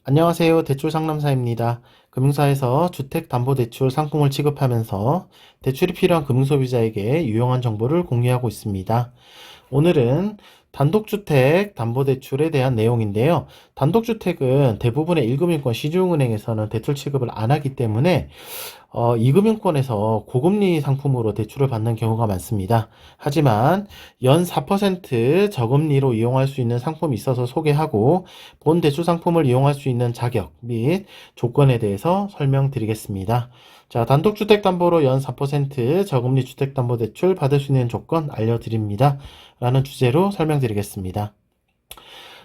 안녕하세요. 대출 상담사입니다. 금융사에서 주택담보대출 상품을 취급하면서 대출이 필요한 금융소비자에게 유용한 정보를 공유하고 있습니다. 오늘은 단독주택 담보대출에 대한 내용인데요. 단독주택은 대부분의 1금융권 시중은행에서는 대출 취급을 안 하기 때문에 2금융권에서 고금리 상품으로 대출을 받는 경우가 많습니다. 하지만 연 4% 저금리로 이용할 수 있는 상품이 있어서 소개하고 본 대출 상품을 이용할 수 있는 자격 및 조건에 대해서 설명드리겠습니다. 자, 단독주택담보로 연 4% 저금리 주택담보대출 받을 수 있는 조건 알려드립니다. 라는 주제로 설명드리겠습니다.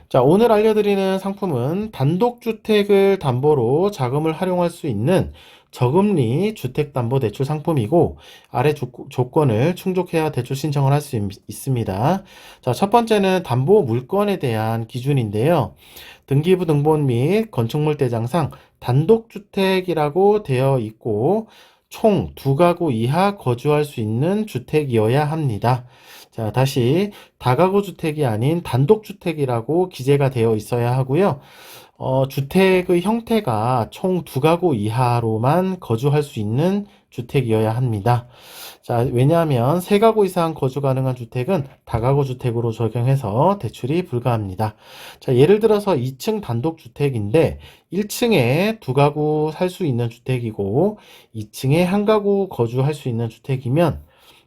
자, 오늘 알려드리는 상품은 단독주택을 담보로 자금을 활용할 수 있는 저금리 주택담보대출 상품이고 아래 조건을 충족해야 대출 신청을 할 수 있습니다. 자, 첫 번째는 담보 물건에 대한 기준인데요. 등기부 등본 및 건축물 대장상 단독주택이라고 되어 있고 총 2가구 이하 거주할 수 있는 주택이어야 합니다. 자, 다시 다가구 주택이 아닌 단독주택이라고 기재가 되어 있어야 하고요. 주택의 형태가 총 2가구 이하로만 거주할 수 있는 주택이어야 합니다. 자, 왜냐하면 3가구 이상 거주 가능한 주택은 다가구 주택으로 적용해서 대출이 불가합니다. 자, 예를 들어서 2층 단독주택인데 1층에 2가구 살 수 있는 주택이고 2층에 1가구 거주할 수 있는 주택이면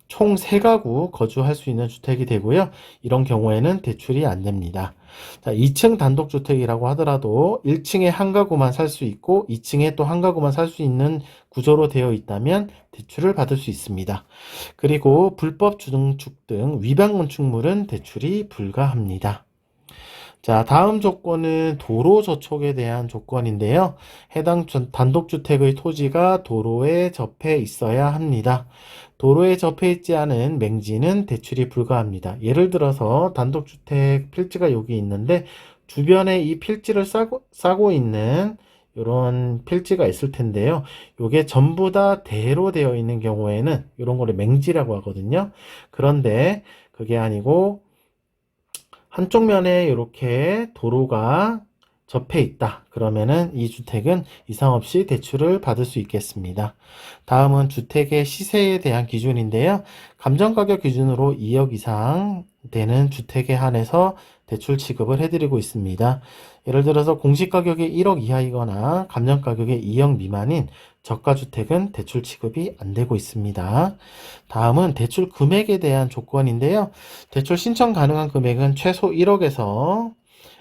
총 3가구 거주할 수 있는 주택이 되고요. 이런 경우에는 대출이 안 됩니다. 자, 2층 단독주택이라고 하더라도 1층에 1가구만 살 수 있고 2층에 또 1가구만 살 수 있는 구조로 되어 있다면 대출을 받을 수 있습니다. 그리고 불법 주등축 등 위반 건축물은 대출이 불가합니다. 자, 다음 조건은 도로 접촉에 대한 조건인데요. 해당 단독주택의 토지가 도로에 접해 있어야 합니다. 도로에 접해 있지 않은 맹지는 대출이 불가합니다. 예를 들어서 단독주택 필지가 여기 있는데 주변에 이 필지를 싸고 있는 이런 필지가 있을 텐데요. 이게 전부 다 대로 되어 있는 경우에는 이런 거를 맹지라고 하거든요. 그런데 그게 아니고 한쪽 면에 이렇게 도로가 접해 있다. 그러면은 이 주택은 이상 없이 대출을 받을 수 있겠습니다. 다음은 주택의 시세에 대한 기준인데요. 감정가격 기준으로 2억 이상 되는 주택에 한해서 대출 취급을 해드리고 있습니다. 예를 들어서 공시가격이 1억 이하이거나 감정가격이 2억 미만인 저가주택은 대출 취급이 안 되고 있습니다. 다음은 대출 금액에 대한 조건인데요. 대출 신청 가능한 금액은 최소 1억에서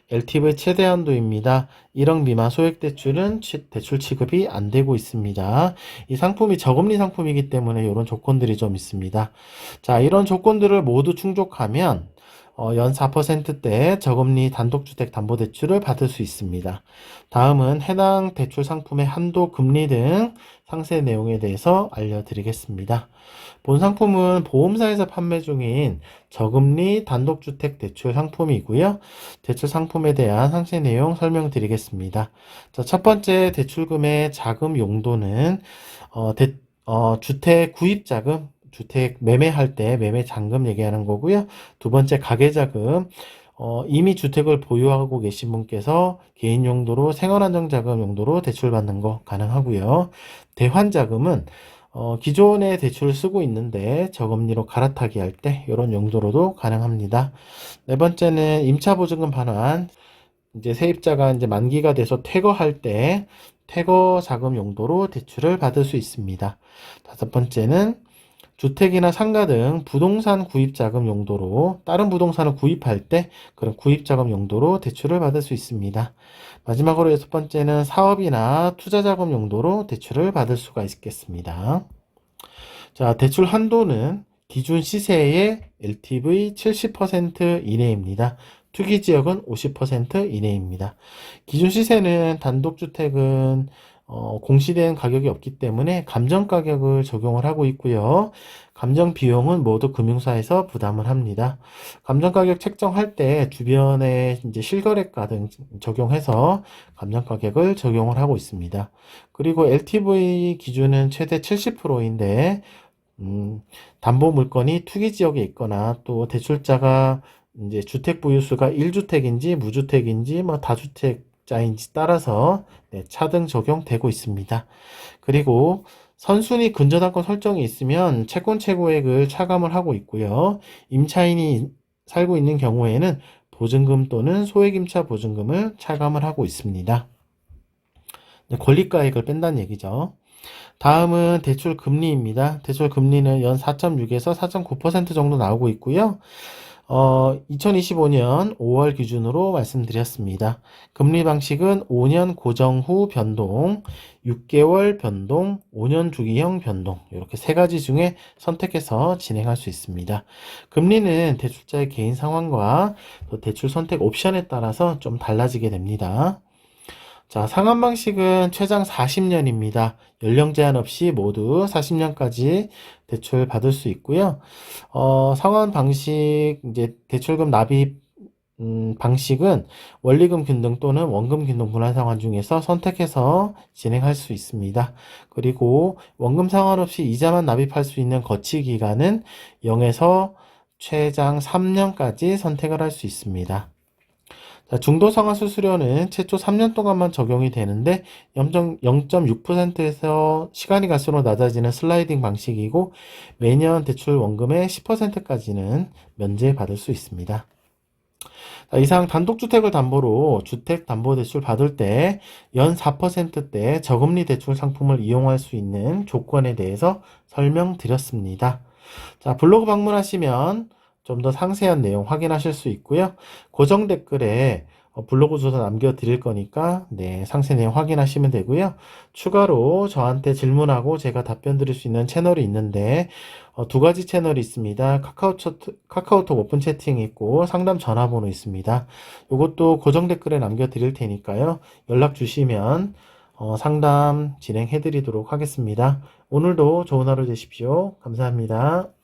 LTV 최대 한도입니다. 1억 미만 소액 대출은 대출 취급이 안 되고 있습니다. 이 상품이 저금리 상품이기 때문에 이런 조건들이 좀 있습니다. 자, 이런 조건들을 모두 충족하면 연 4%대 저금리 단독주택 담보대출을 받을 수 있습니다. 다음은 해당 대출 상품의 한도, 금리 등 상세 내용에 대해서 알려드리겠습니다. 본 상품은 보험사에서 판매 중인 저금리 단독주택 대출 상품이고요. 대출 상품에 대한 상세 내용 설명드리겠습니다. 자, 첫 번째 대출금의 자금 용도는 주택 구입자금, 주택 매매할 때 매매 잔금 얘기하는 거고요. 두 번째 가계자금, 이미 주택을 보유하고 계신 분께서 개인 용도로 생활안정자금 용도로 대출받는 거 가능하고요. 대환자금은 기존에 대출을 쓰고 있는데 저금리로 갈아타기 할 때 이런 용도로도 가능합니다. 네 번째는 임차보증금 반환, 이제 세입자가 이제 만기가 돼서 퇴거할 때 퇴거 자금 용도로 대출을 받을 수 있습니다. 다섯 번째는 주택이나 상가 등 부동산 구입 자금 용도로 다른 부동산을 구입할 때 그런 구입 자금 용도로 대출을 받을 수 있습니다. 마지막으로 여섯 번째는 사업이나 투자 자금 용도로 대출을 받을 수가 있겠습니다. 자, 대출 한도는 기준 시세의 LTV 70% 이내입니다. 투기 지역은 50% 이내입니다. 기준 시세는 단독주택은 공시된 가격이 없기 때문에 감정 가격을 적용을 하고 있고요. 감정 비용은 모두 금융사에서 부담을 합니다. 감정 가격 책정할 때 주변에 이제 실거래가 등 적용해서 감정 가격을 적용을 하고 있습니다. 그리고 LTV 기준은 최대 70%인데 담보 물건이 투기 지역에 있거나 또 대출자가 이제 주택 보유수가 1주택인지 무주택인지 뭐 다주택 계획자인지 따라서 차등 적용되고 있습니다. 그리고 선순위 근저당권 설정이 있으면 채권 최고액을 차감을 하고 있고요. 임차인이 살고 있는 경우에는 보증금 또는 소액임차 보증금을 차감을 하고 있습니다. 권리가액을 뺀다는 얘기죠. 다음은 대출 금리입니다. 대출 금리는 연 4.6에서 4.9% 정도 나오고 있고요. 2025년 5월 기준으로 말씀드렸습니다. 금리 방식은 5년 고정 후 변동, 6개월 변동, 5년 주기형 변동 이렇게 세 가지 중에 선택해서 진행할 수 있습니다. 금리는 대출자의 개인 상황과 또 대출 선택 옵션에 따라서 좀 달라지게 됩니다. 자, 상환 방식은 최장 40년입니다. 연령 제한 없이 모두 40년까지 대출 받을 수 있고요. 상환 방식, 이제 대출금 납입 방식은 원리금 균등 또는 원금 균등 분할 상환 중에서 선택해서 진행할 수 있습니다. 그리고 원금 상환 없이 이자만 납입할 수 있는 거치 기간은 0에서 최장 3년까지 선택을 할 수 있습니다. 자, 중도상환 수수료는 최초 3년 동안만 적용이 되는데 0.6%에서 시간이 갈수록 낮아지는 슬라이딩 방식이고 매년 대출 원금의 10%까지는 면제받을 수 있습니다. 자, 이상 단독주택을 담보로 주택담보대출 받을 때 연 4%대 저금리 대출 상품을 이용할 수 있는 조건에 대해서 설명드렸습니다. 자, 블로그 방문하시면 좀 더 상세한 내용 확인하실 수 있고요. 고정 댓글에 블로그 주소 남겨드릴 거니까 상세 내용 확인하시면 되고요. 추가로 저한테 질문하고 제가 답변 드릴 수 있는 채널이 있는데 두 가지 채널이 있습니다. 카카오톡 오픈 채팅이 있고 상담 전화번호 있습니다. 이것도 고정 댓글에 남겨드릴 테니까요. 연락 주시면 상담 진행해 드리도록 하겠습니다. 오늘도 좋은 하루 되십시오. 감사합니다.